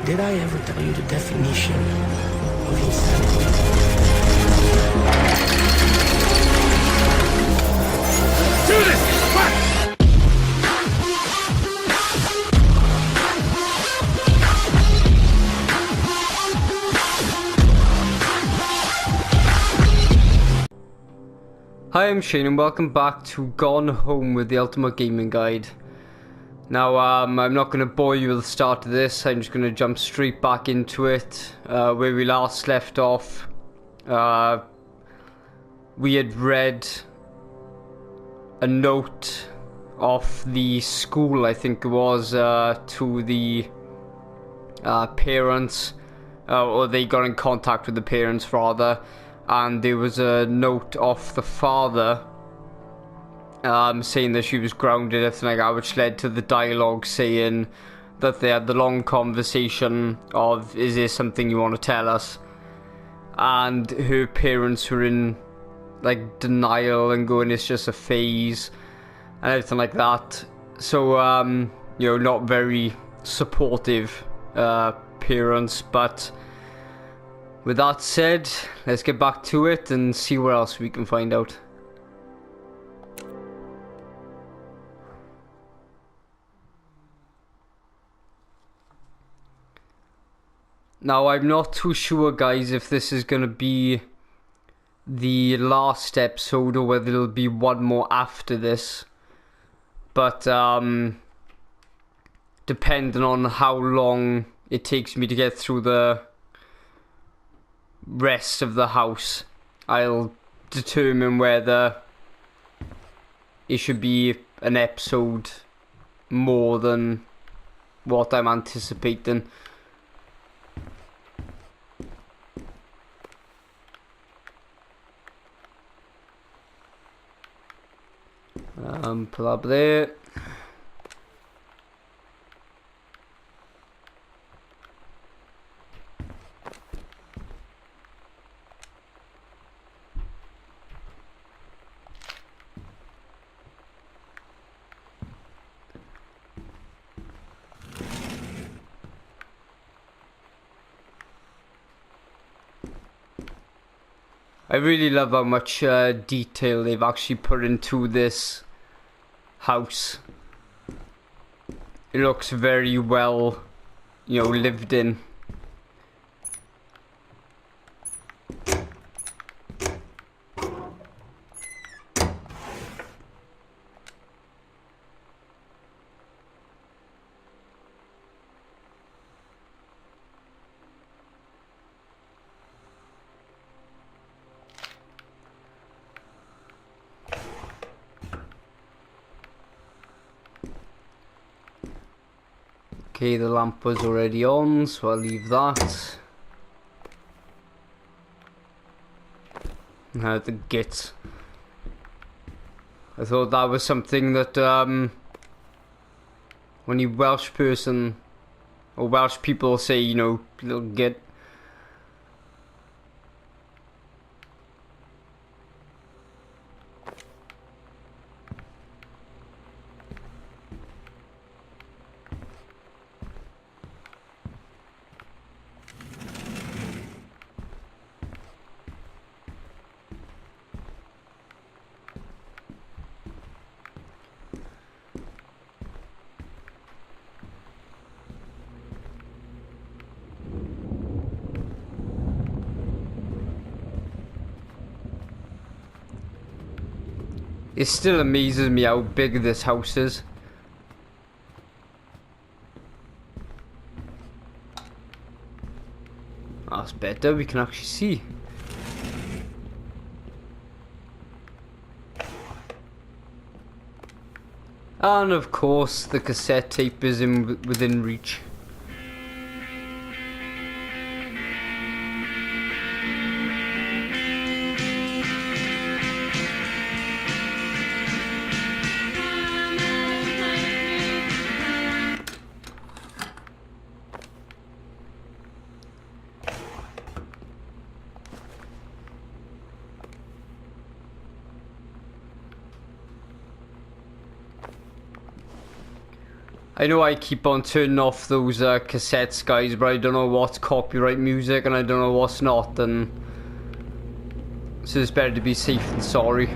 Did I ever tell you the definition of insanity? Do this! Quick! Hi, I'm Shane and welcome back to Gone Home with the Ultimate Gaming Guide. Now, I'm not going to bore you with the start of this, I'm just going to jump straight back into it. Where we last left off, we had read a note off the school, I think it was, to the parents, or they got in contact with the parents rather, and there was a note off the father saying that she was grounded, everything like that, which led to the dialogue saying that they had the long conversation of, is there something you want to tell us? And her parents were in like denial and going, it's just a phase and everything like that. So you know, not very supportive parents. But with that said, let's get back to it and see what else we can find out. Now, I'm not too sure, guys, if this is going to be the last episode or whether there'll be one more after this. But, depending on how long it takes me to get through the rest of the house, I'll determine whether it should be an episode more than what I'm anticipating. Pull up there. I really love how much detail they've actually put into this house. It looks very well, you know, lived in. Okay, the lamp was already on, so I'll leave that. Now the git. I thought that was something that when you Welsh person or Welsh people say, you know, little git. It still amazes me how big this house is. That's better, we can actually see. And of course, the cassette tape is within reach. I know I keep on turning off those cassettes, guys, but I don't know what's copyright music and I don't know what's not, and so it's better to be safe than sorry.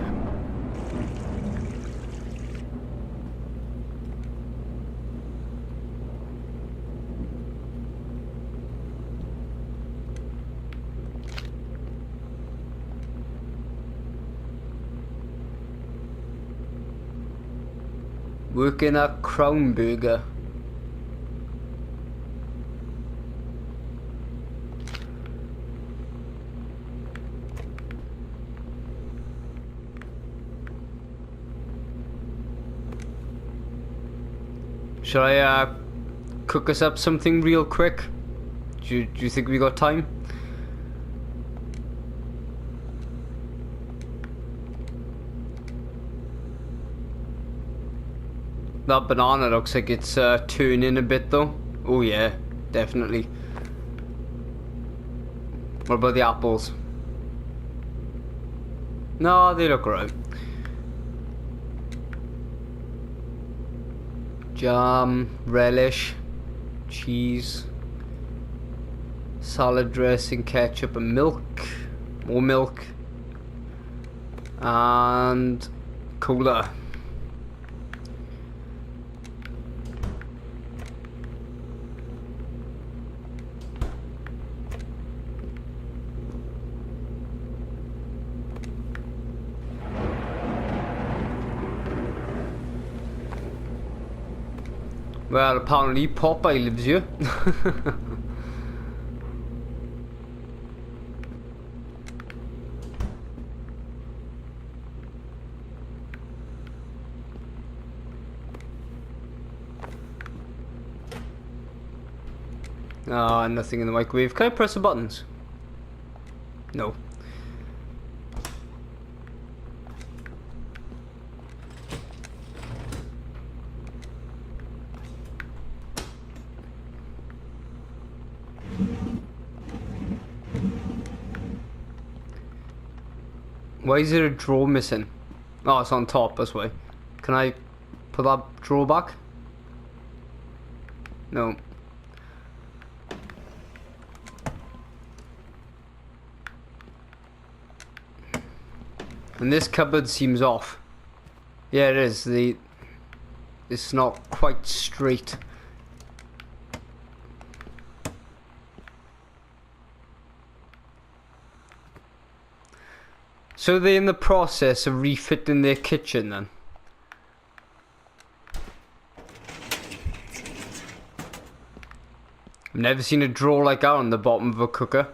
Working at Crown Burger. Shall I cook us up something real quick? Do you think we got time? That banana looks like it's turning a bit though. Oh yeah, definitely. What about the apples? No, they look alright. Jam, relish, cheese, salad dressing, ketchup and milk. More milk. And cola. Well, apparently Popeye lives here. Ah, nothing in the microwave. Can I press the buttons? No. Why is there a drawer missing? Oh, it's on top, that's why. Can I put that drawer back? No. And this cupboard seems off. Yeah, it is. It's not quite straight. So they're in the process of refitting their kitchen then? I've never seen a drawer like that on the bottom of a cooker.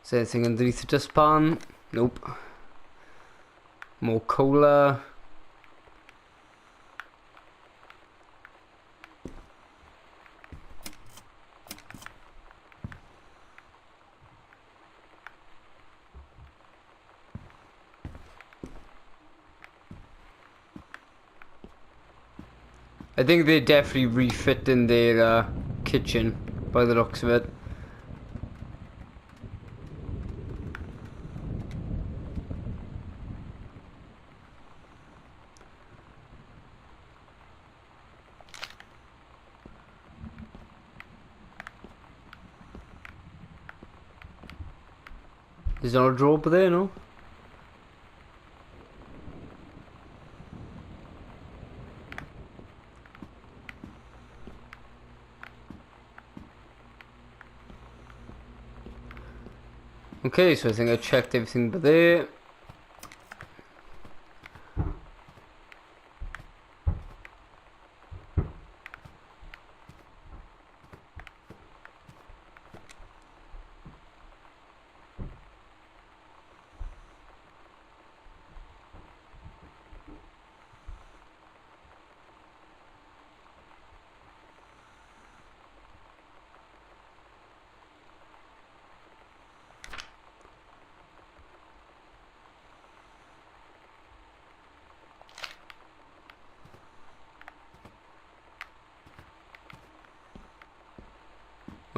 Is there anything underneath the dustpan? Nope. More cola. I think they're definitely refitting their kitchen by the looks of it. There's not a drawer over there, no? Okay, so I think I checked everything but there.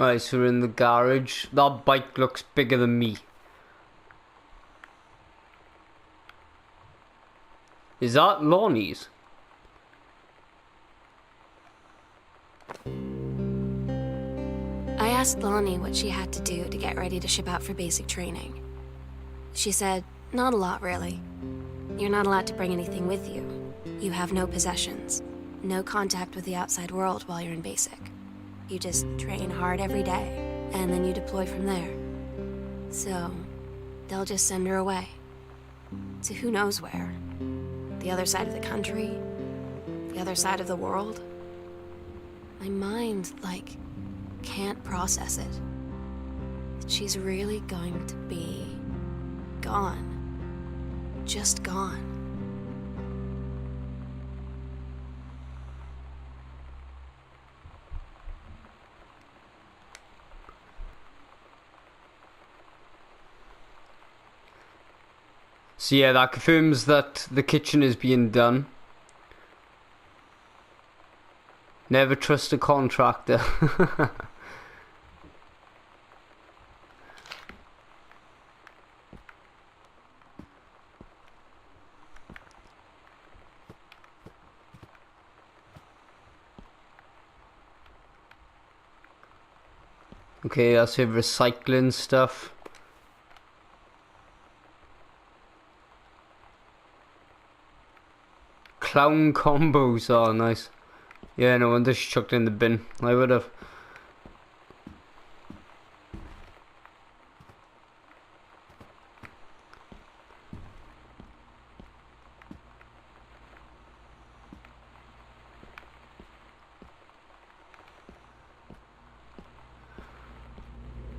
Right, so we're in the garage. That bike looks bigger than me. Is that Lonnie's? I asked Lonnie what she had to do to get ready to ship out for basic training. She said, not a lot really. You're not allowed to bring anything with you. You have no possessions, no contact with the outside world while you're in basic. You just train hard every day, and then you deploy from there. So, they'll just send her away. To who knows where. The other side of the country? The other side of the world? My mind, like, can't process it. She's really going to be gone. Just gone. So yeah, that confirms that the kitchen is being done. Never trust a contractor. Okay, that's your recycling stuff. Clown combos, oh nice. Yeah, no wonder she chucked it in the bin. I would have.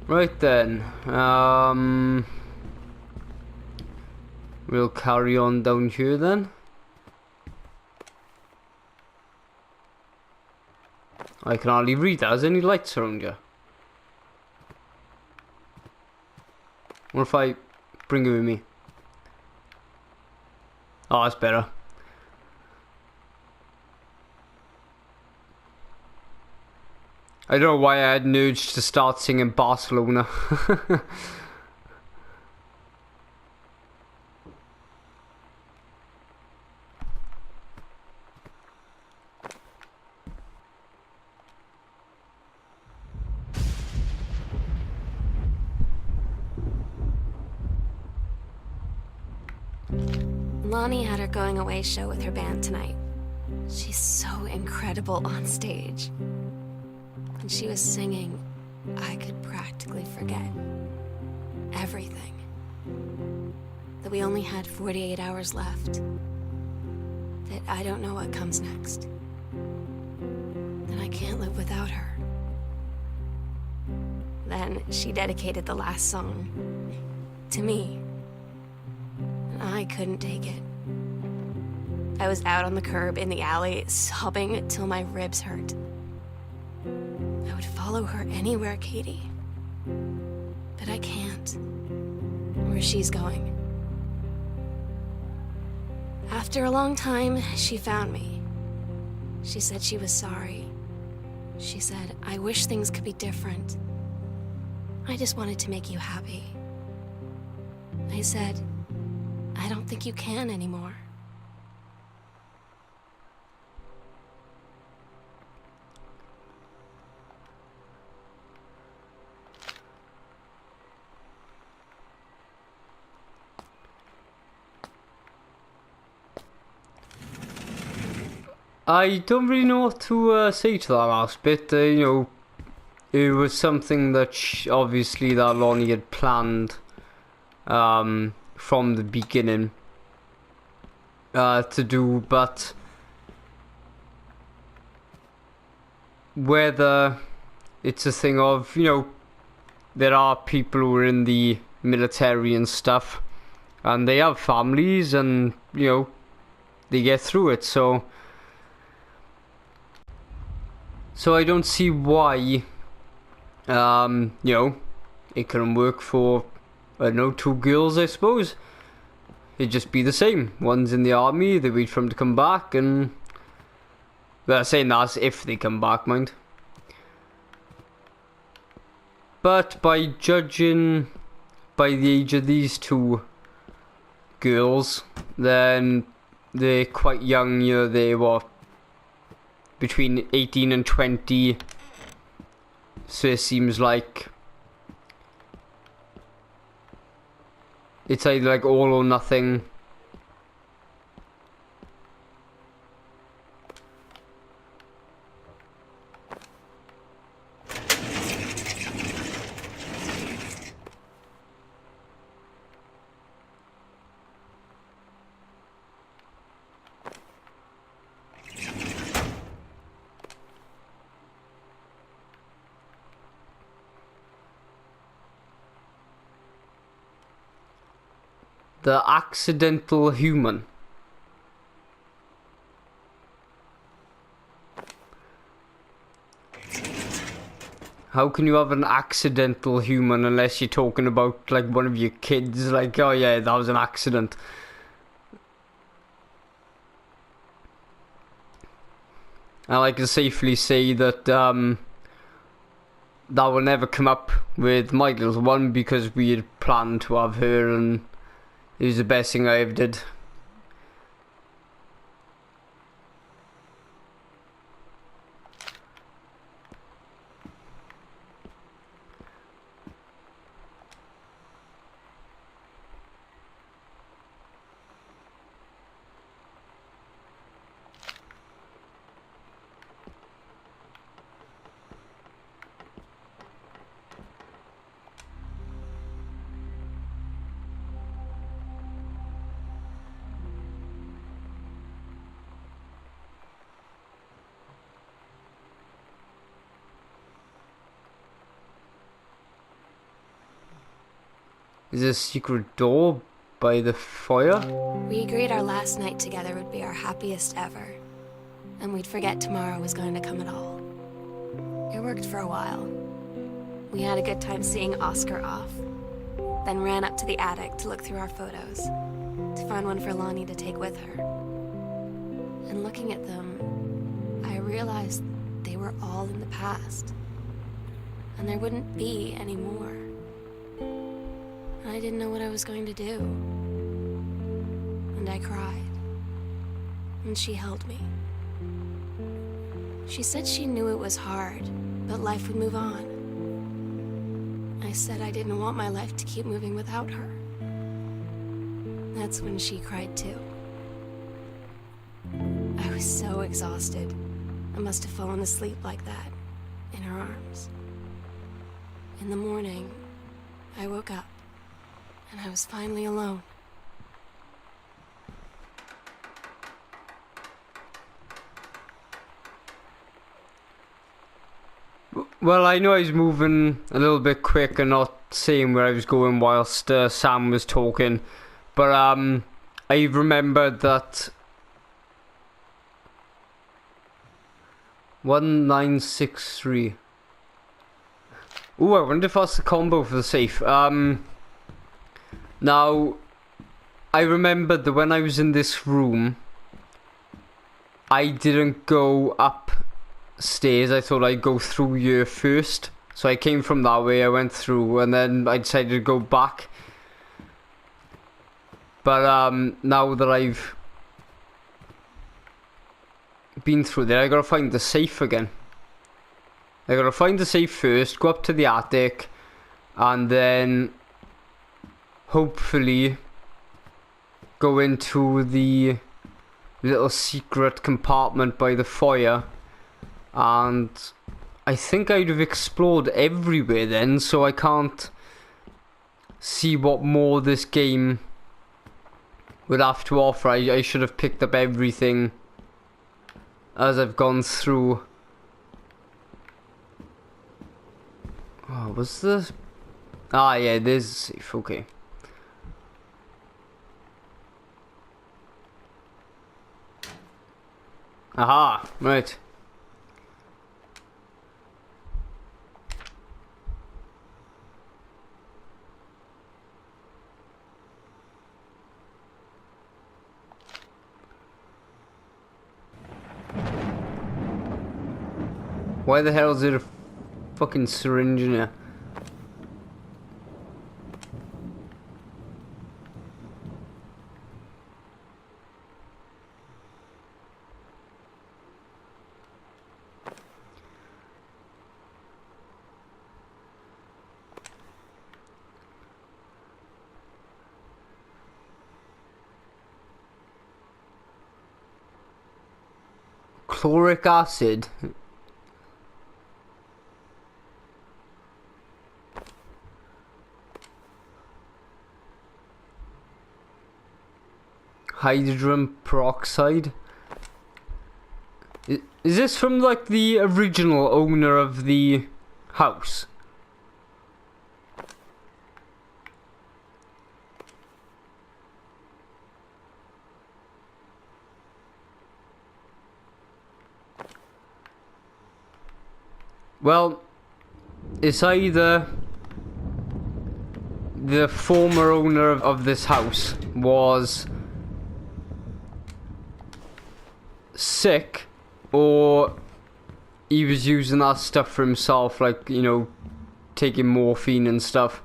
Right then, we'll carry on down here then. I can hardly read that. Is there any lights around here? What if I bring it with me? Oh, that's better. I don't know why I had an urge to start singing Barcelona. Lonnie had her going away show with her band tonight. She's so incredible on stage. When she was singing, I could practically forget everything. That we only had 48 hours left. That I don't know what comes next. That I can't live without her. Then she dedicated the last song to me. And I couldn't take it. I was out on the curb in the alley, sobbing till my ribs hurt. I would follow her anywhere, Katie. But I can't. Where she's going. After a long time, she found me. She said she was sorry. She said, I wish things could be different. I just wanted to make you happy. I said, I don't think you can anymore. I don't really know what to say to that last bit. You know, it was something that obviously that Lonnie had planned from the beginning to do, but whether it's a thing of, you know, there are people who are in the military and stuff, and they have families, and you know, they get through it. So I don't see why, you know, it couldn't work for, I don't know, two girls, I suppose. It'd just be the same. One's in the army, they wait for him to come back, and they're saying that's if they come back, mind. But by judging by the age of these two girls, then they're quite young. You know, they were between 18 and 20. So it seems like it's either like all or nothing. The accidental human. How can you have an accidental human unless you're talking about like one of your kids? Like, oh yeah, that was an accident. I can safely say that that will never come up with my little one, because we had planned to have her, and it was the best thing I ever did. Is there a secret door by the fire? We agreed our last night together would be our happiest ever, and we'd forget tomorrow was going to come at all. It worked for a while. We had a good time seeing Oscar off, then ran up to the attic to look through our photos, to find one for Lonnie to take with her. And looking at them, I realized they were all in the past, and there wouldn't be any more. I didn't know what I was going to do. And I cried. And she held me. She said she knew it was hard, but life would move on. I said I didn't want my life to keep moving without her. That's when she cried too. I was so exhausted. I must have fallen asleep like that, in her arms. In the morning, I woke up. And I was finally alone. Well, I know I was moving a little bit quick and not saying where I was going whilst Sam was talking, but I remembered that 1963. Ooh, I wonder if that's the combo for the safe. Now, I remembered that when I was in this room, I didn't go upstairs. I thought I'd go through here first. So I came from that way, I went through, and then I decided to go back. But now that I've been through there, I gotta find the safe again. I gotta find the safe first, go up to the attic, and then hopefully go into the little secret compartment by the fire. And I think I'd have explored everywhere then, so I can't see what more this game would have to offer. I should have picked up everything as I've gone through. Oh, was this? Ah, yeah, there's a safe, okay. Aha, right. Why the hell is there a fucking syringe in here? Chloric acid. Hydrogen peroxide. Is this from like the original owner of the house? Well, it's either the former owner of this house was sick, or he was using that stuff for himself, like, you know, taking morphine and stuff.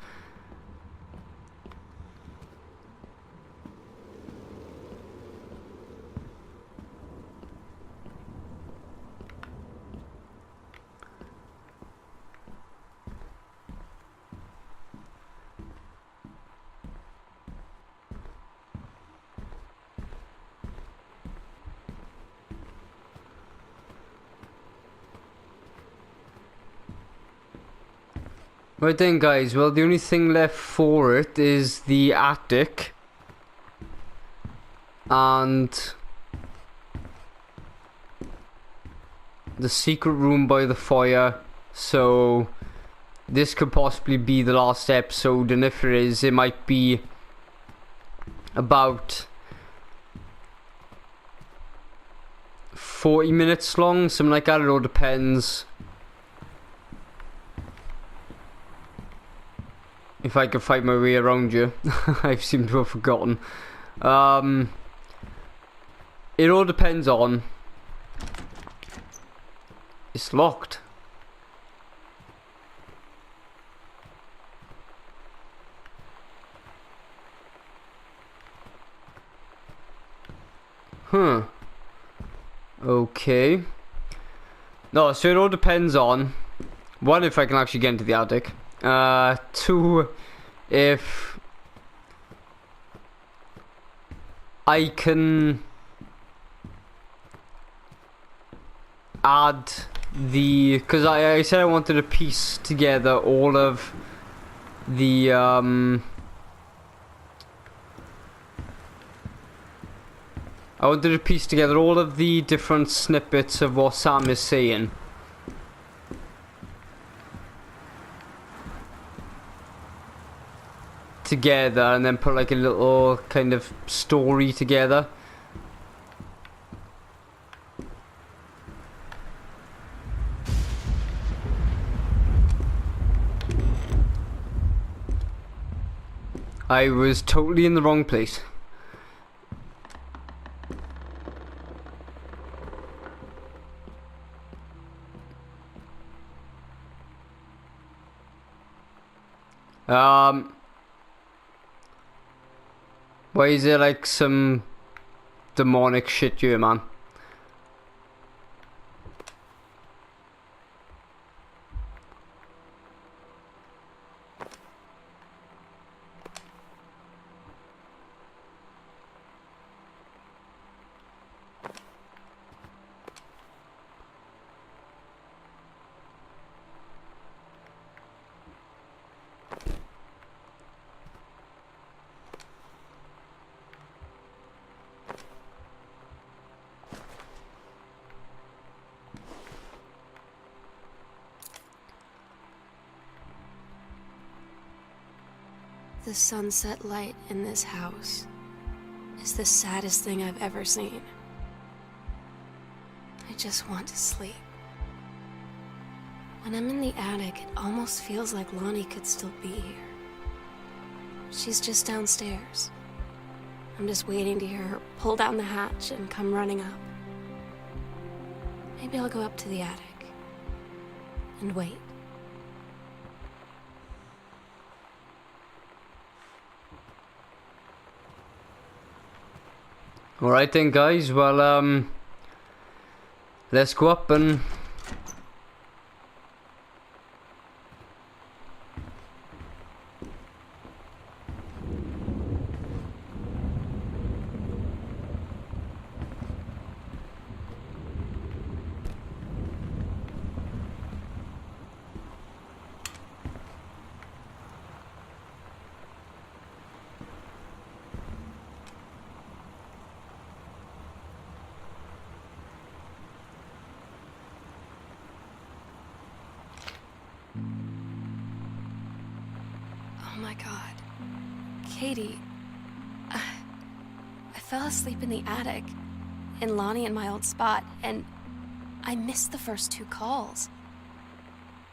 Right then, guys, well, the only thing left for it is the attic and the secret room by the fire. So this could possibly be the last episode, and if it is, it might be about 40 minutes long, something like that. It all depends if I can find my way around you. I seem to have forgotten. It all depends on... It's locked. Huh. Okay. No, so it all depends on... One, if I can actually get into the attic. Two, if I can add the, because I said I wanted to piece together all of the I wanted to piece together all of the different snippets of what Sam is saying. Together, and then put like a little kind of story together. I was totally in the wrong place. Why is there like some demonic shit here, man? The sunset light in this house is the saddest thing I've ever seen. I just want to sleep. When I'm in the attic, it almost feels like Lonnie could still be here. She's just downstairs. I'm just waiting to hear her pull down the hatch and come running up. Maybe I'll go up to the attic and wait. Alright then, guys, well, let's go up and... Oh my god. Katie, I fell asleep in the attic, in Lonnie and my old spot, and I missed the first 2 calls.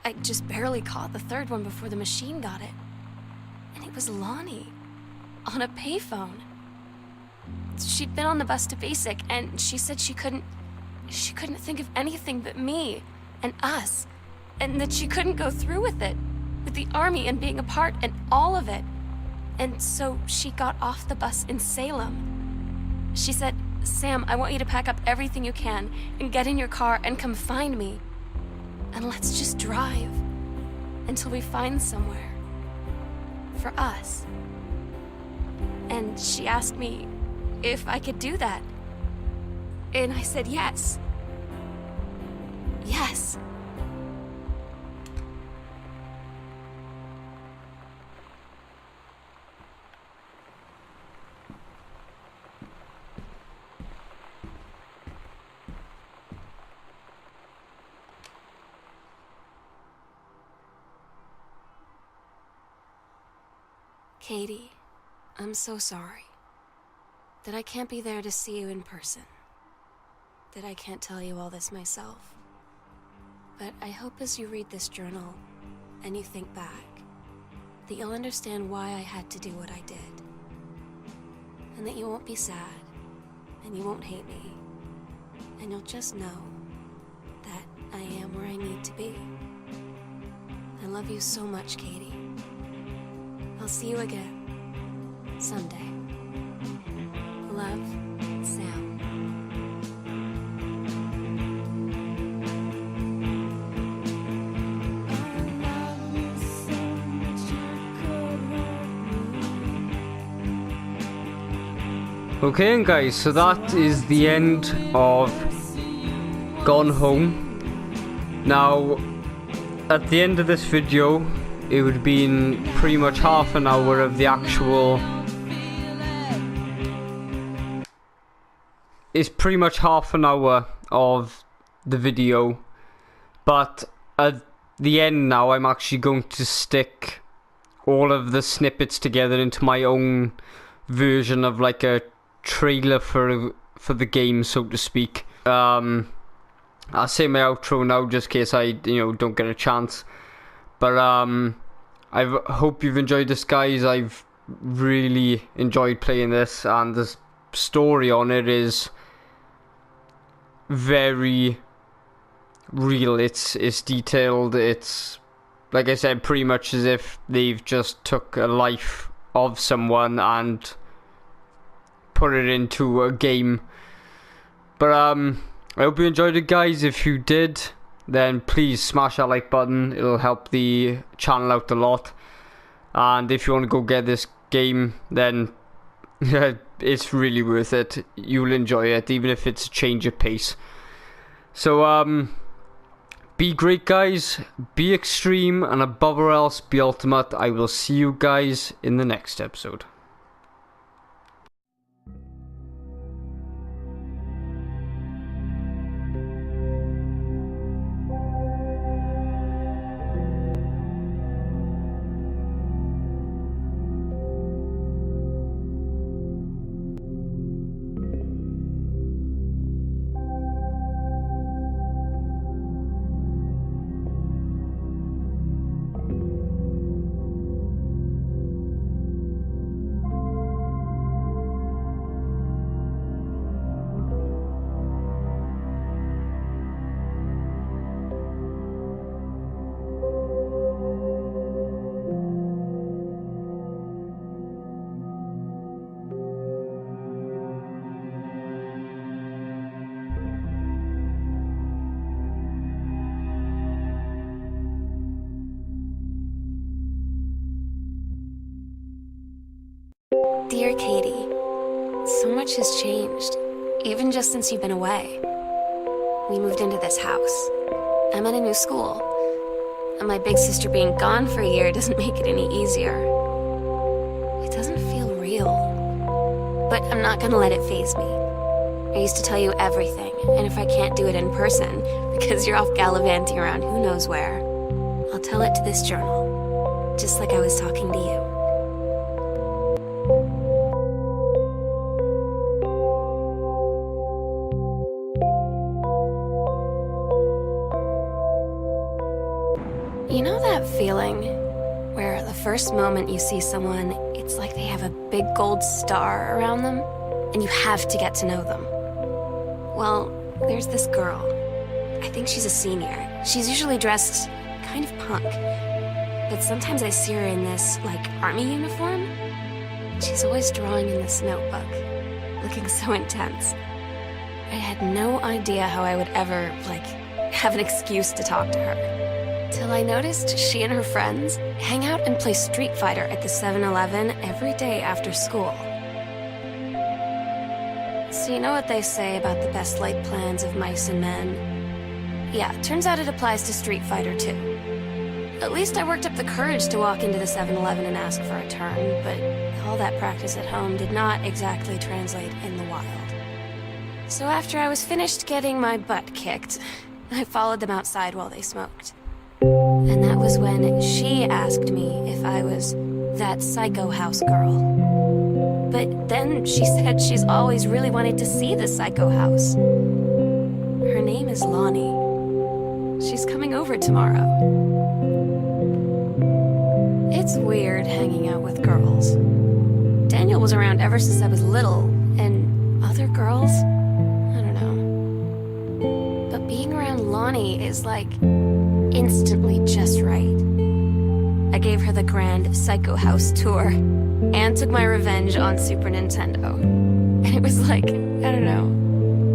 I just barely caught the 3rd one before the machine got it. And it was Lonnie, on a payphone. She'd been on the bus to Basic, and she said she couldn't think of anything but me and us, and that she couldn't go through with it, with the Army and being apart and all of it. And so she got off the bus in Salem. She said, "Sam, I want you to pack up everything you can and get in your car and come find me. And let's just drive until we find somewhere for us." And she asked me if I could do that. And I said yes. Yes. Katie, I'm so sorry that I can't be there to see you in person, that I can't tell you all this myself. But I hope as you read this journal and you think back, that you'll understand why I had to do what I did, and that you won't be sad, and you won't hate me, and you'll just know that I am where I need to be. I love you so much, Katie. I'll see you again, someday. Love, Sam. Okay, and guys, so that is the end of Gone Home. Now, at the end of this video, it would have been pretty much half an hour of the actual... It's pretty much half an hour of the video, but at the end now, I'm actually going to stick all of the snippets together into my own version of like a trailer for the game, so to speak. I'll say my outro now just in case I don't get a chance. But I hope you've enjoyed this, guys. I've really enjoyed playing this, and the story on it is very real. It's detailed. It's, like I said, pretty much as if they've just took a life of someone and put it into a game. But I hope you enjoyed it, guys. If you did, then please smash that like button. It'll help the channel out a lot. And if you want to go get this game, then it's really worth it. You'll enjoy it, even if it's a change of pace. So be great, guys. Be extreme, and above all else, be ultimate. I will see you guys in the next episode. Dear Katie, so much has changed, even just since you've been away. We moved into this house. I'm at a new school, and my big sister being gone for a year doesn't make it any easier. It doesn't feel real, but I'm not gonna let it faze me. I used to tell you everything, and if I can't do it in person, because you're off gallivanting around who knows where, I'll tell it to this journal, just like I was talking to you. You know that feeling where the first moment you see someone, it's like they have a big gold star around them, and you have to get to know them? Well, there's this girl. I think she's a senior. She's usually dressed kind of punk, but sometimes I see her in this, like, army uniform. She's always drawing in this notebook, looking so intense. I had no idea how I would ever, like, have an excuse to talk to her. Till I noticed she and her friends hang out and play Street Fighter at the 7-Eleven every day after school. So you know what they say about the best laid plans of mice and men? Yeah, turns out it applies to Street Fighter too. At least I worked up the courage to walk into the 7-Eleven and ask for a turn, but all that practice at home did not exactly translate in the wild. So after I was finished getting my butt kicked, I followed them outside while they smoked. And that was when she asked me if I was that psycho house girl. But then she said she's always really wanted to see the psycho house. Her name is Lonnie. She's coming over tomorrow. It's weird hanging out with girls. Daniel was around ever since I was little, and other girls, I don't know. But being around Lonnie is like instantly just right. I gave her the grand Psycho House tour and took my revenge on Super Nintendo. And it was like, I don't know,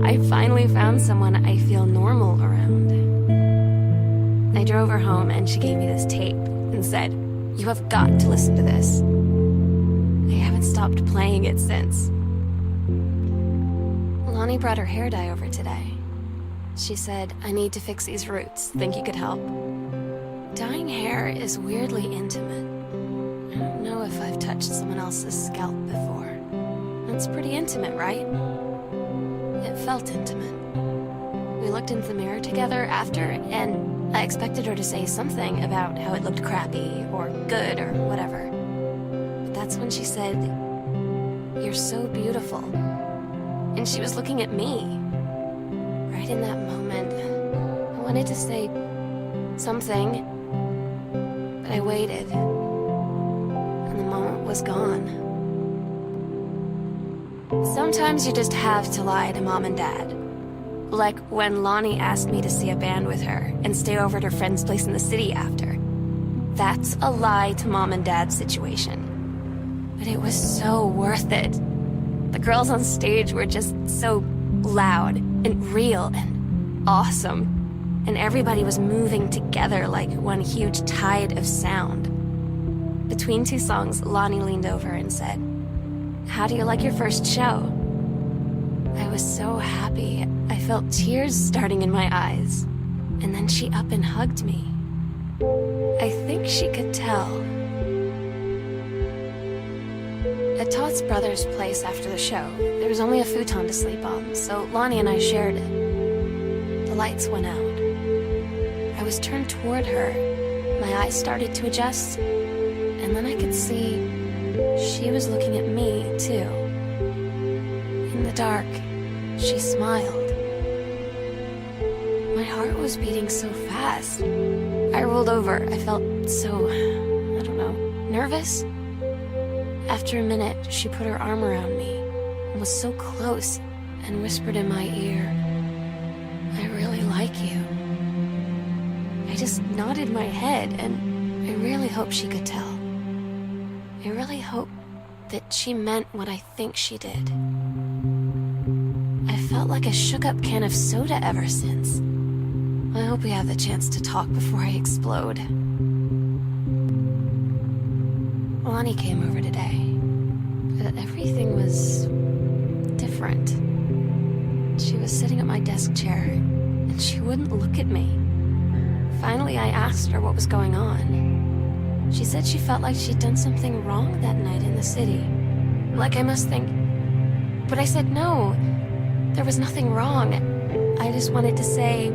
I finally found someone I feel normal around. I drove her home and she gave me this tape and said, "You have got to listen to this." I haven't stopped playing it since. Lonnie brought her hair dye over today. She said, "I need to fix these roots. Think you could help?" Dyeing hair is weirdly intimate. I don't know if I've touched someone else's scalp before. It's pretty intimate, right? It felt intimate. We looked into the mirror together after, and I expected her to say something about how it looked crappy or good or whatever. But that's when she said, "You're so beautiful." And she was looking at me. Right in that moment, I wanted to say something, but I waited, and the moment was gone. Sometimes you just have to lie to mom and dad. Like when Lonnie asked me to see a band with her and stay over at her friend's place in the city after. That's a lie to mom and dad situation. But it was so worth it. The girls on stage were just so loud and real and awesome. And everybody was moving together like one huge tide of sound. Between two songs, Lonnie leaned over and said, "How do you like your first show?" I was so happy. I felt tears starting in my eyes. And then she up and hugged me. I think she could tell. At Todd's brother's place after the show, there was only a futon to sleep on, so Lonnie and I shared it. The lights went out. I was turned toward her. My eyes started to adjust, and then I could see she was looking at me, too. In the dark, she smiled. My heart was beating so fast. I rolled over. I felt so, I don't know, nervous. After a minute, she put her arm around me and was so close and whispered in my ear, "I really like you." I just nodded my head, and I really hope she could tell. I really hope that she meant what I think she did. I felt like a shook-up can of soda ever since. I hope we have the chance to talk before I explode. Lonnie came over today, but everything was different. She was sitting at my desk chair, and she wouldn't look at me. Finally, I asked her what was going on. She said she felt like she'd done something wrong that night in the city. Like I must think. But I said no, there was nothing wrong. I just wanted to say,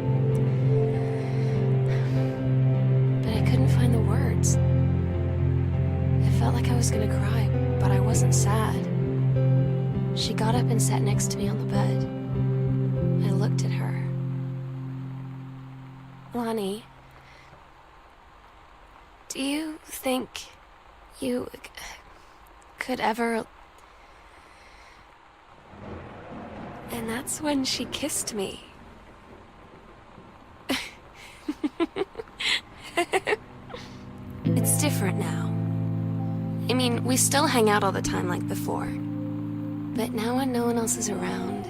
but I couldn't find the words. I felt like I was gonna cry, but I wasn't sad. She got up and sat next to me on the bed. I looked at her. "Lonnie, Do you think you could ever... And that's when she kissed me. It's different now. I mean, we still hang out all the time like before. But now when no one else is around...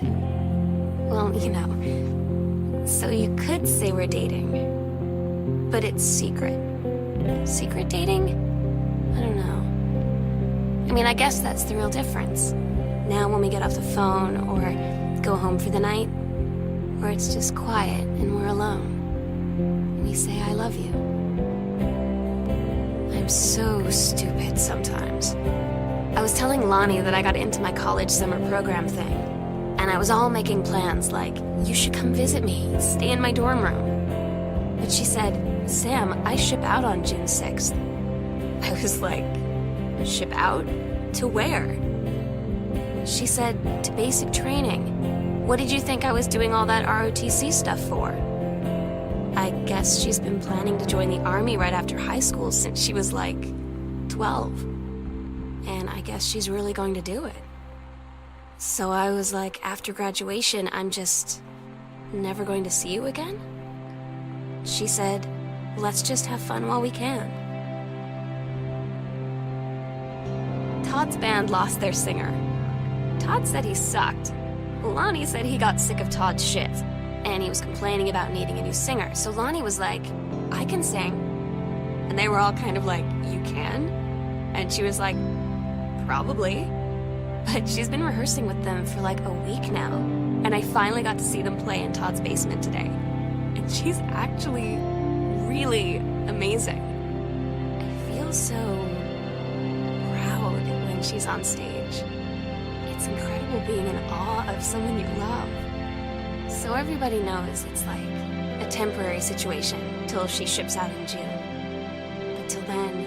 Well, you know. So you could say we're dating. But it's secret. Secret dating? I don't know. I mean, I guess that's the real difference. Now when we get off the phone or go home for the night, or it's just quiet and we're alone, we say I love you. I'm so stupid sometimes. I was telling Lonnie that I got into my college summer program thing, and I was all making plans like, you should come visit me, stay in my dorm room. But she said, Sam, I ship out on June 6th. I was like, ship out? To where? She said, to basic training. What did you think I was doing all that ROTC stuff for? I guess she's been planning to join the army right after high school since she was like 12. And I guess she's really going to do it. So I was like, after graduation, I'm just never going to see you again? She said, let's just have fun while we can. Todd's band lost their singer. Todd said he sucked. Lonnie said he got sick of Todd's shit, and he was complaining about needing a new singer. So Lonnie was like, I can sing. And they were all kind of like, you can? And she was like, probably. But she's been rehearsing with them for like a week now. And I finally got to see them play in Todd's basement today. And she's actually really amazing. I feel so proud when she's on stage. It's incredible being in awe of someone you love. So everybody knows it's like a temporary situation till she ships out in June. But till then,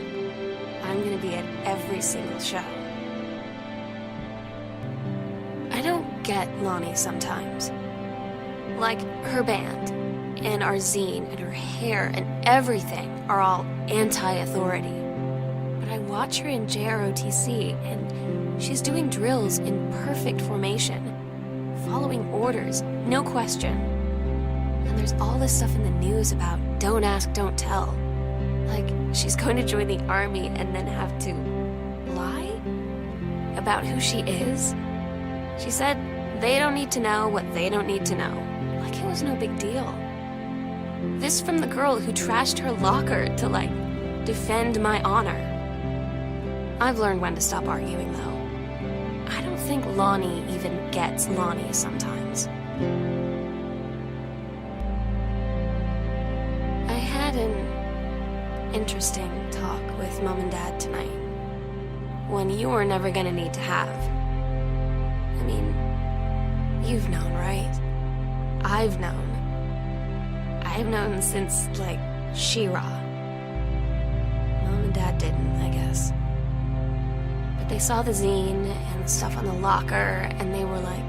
I'm gonna be at every single show. I don't get Lonnie sometimes. Like, her band, and our zine, and her hair, and everything are all anti-authority. But I watch her in JROTC, and she's doing drills in perfect formation, following orders, no question. And there's all this stuff in the news about don't ask, don't tell. Like, she's going to join the army and then have to lie about who she is. She said they don't need to know what they don't need to know. Like it was no big deal. This from the girl who trashed her locker to, like, defend my honor. I've learned when to stop arguing, though. I don't think Lonnie even gets Lonnie sometimes. I had an interesting talk with Mom and Dad tonight. One you were never gonna need to have. I mean, you've known, right? I've known. I've known since, like, She-Ra. Mom and Dad didn't, I guess. But they saw the zine and the stuff on the locker, and they were like,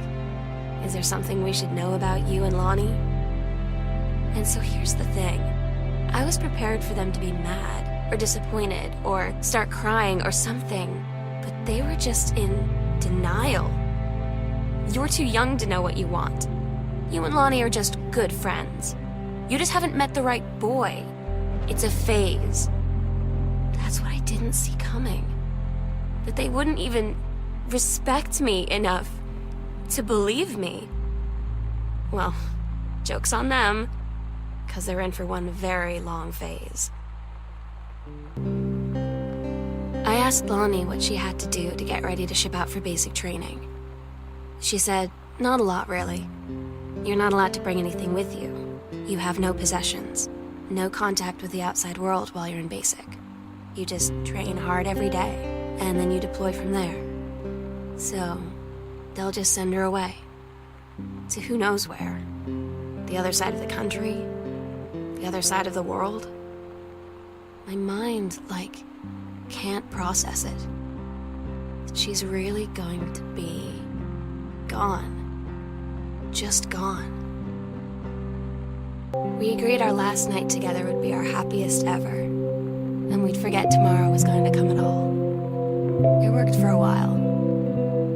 is there something we should know about you and Lonnie? And so here's the thing. I was prepared for them to be mad, or disappointed, or start crying, or something. But they were just in denial. You're too young to know what you want. You and Lonnie are just good friends. You just haven't met the right boy. It's a phase. That's what I didn't see coming. That they wouldn't even respect me enough to believe me. Well, joke's on them, because they're in for one very long phase. I asked Lonnie what she had to do to get ready to ship out for basic training. She said, not a lot, really. You're not allowed to bring anything with you. You have no possessions, no contact with the outside world while you're in basic. You just train hard every day, and then you deploy from there. So, they'll just send her away. To who knows where. The other side of the country? The other side of the world? My mind, like, can't process it. She's really going to be gone. Just gone. We agreed our last night together would be our happiest ever. and we'd forget tomorrow was going to come at all. It worked for a while.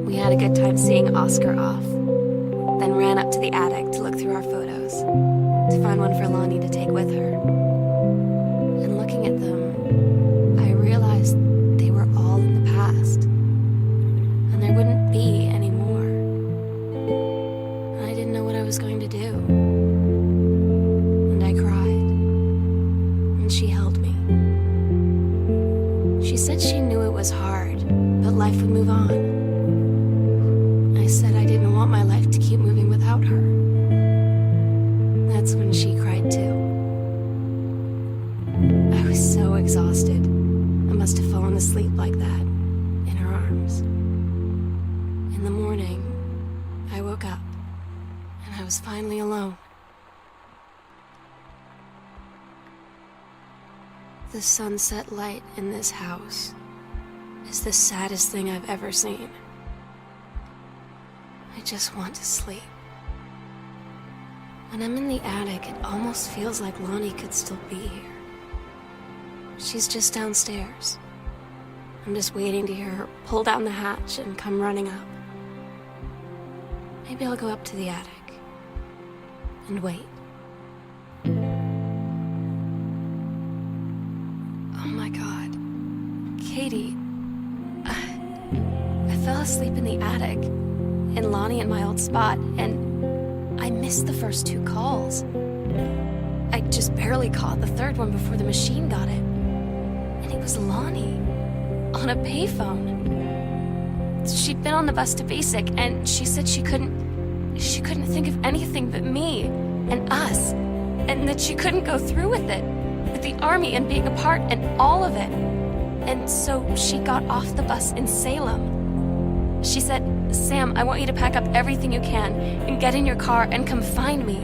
We had a good time seeing Oscar off, then ran up to the attic to look through our photos, to find one for Lonnie to take with her. And looking at them, I realized they were all in the past, and there wouldn't be any more. And I didn't know what I was going to do. And I cried, and she held me. She said she knew it was hard, but life would move on. I said I didn't want my life to keep moving without her. That's when she cried too. I was so exhausted. I must have fallen asleep like that, in her arms. In the morning, I woke up, and I was finally alone. The sunset light in this house is the saddest thing I've ever seen. I just want to sleep. When I'm in the attic, it almost feels like Lonnie could still be here. She's just downstairs. I'm just waiting to hear her pull down the hatch and come running up. Maybe I'll go up to the attic and wait. Oh my God. Katie, I fell asleep in the attic, in Lonnie and my old spot, and I missed the first 2 calls. I just barely caught the third one before the machine got it. And it was Lonnie, on a payphone. She'd been on the bus to Basic, and she said she couldn't think of anything but me and us, and that she couldn't go through with it, with the army and being apart and all of it. And so she got off the bus in Salem. She said, "Sam, I want you to pack up everything you can and get in your car and come find me.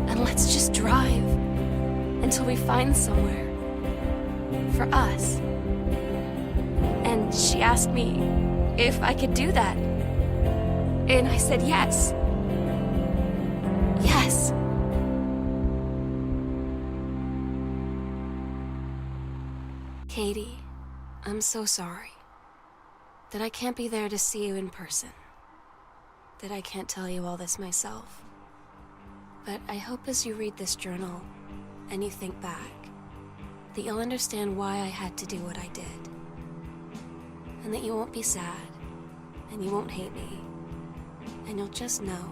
And let's just drive until we find somewhere for us." And she asked me if I could do that. And I said yes. Yes. Katie, I'm so sorry that I can't be there to see you in person, that I can't tell you all this myself. But I hope as you read this journal and you think back, that you'll understand why I had to do what I did. And that you won't be sad, and you won't hate me, and you'll just know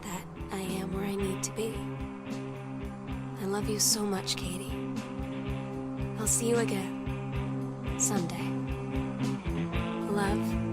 that I am where I need to be. I love you so much, Katie. I'll see you again someday. Love.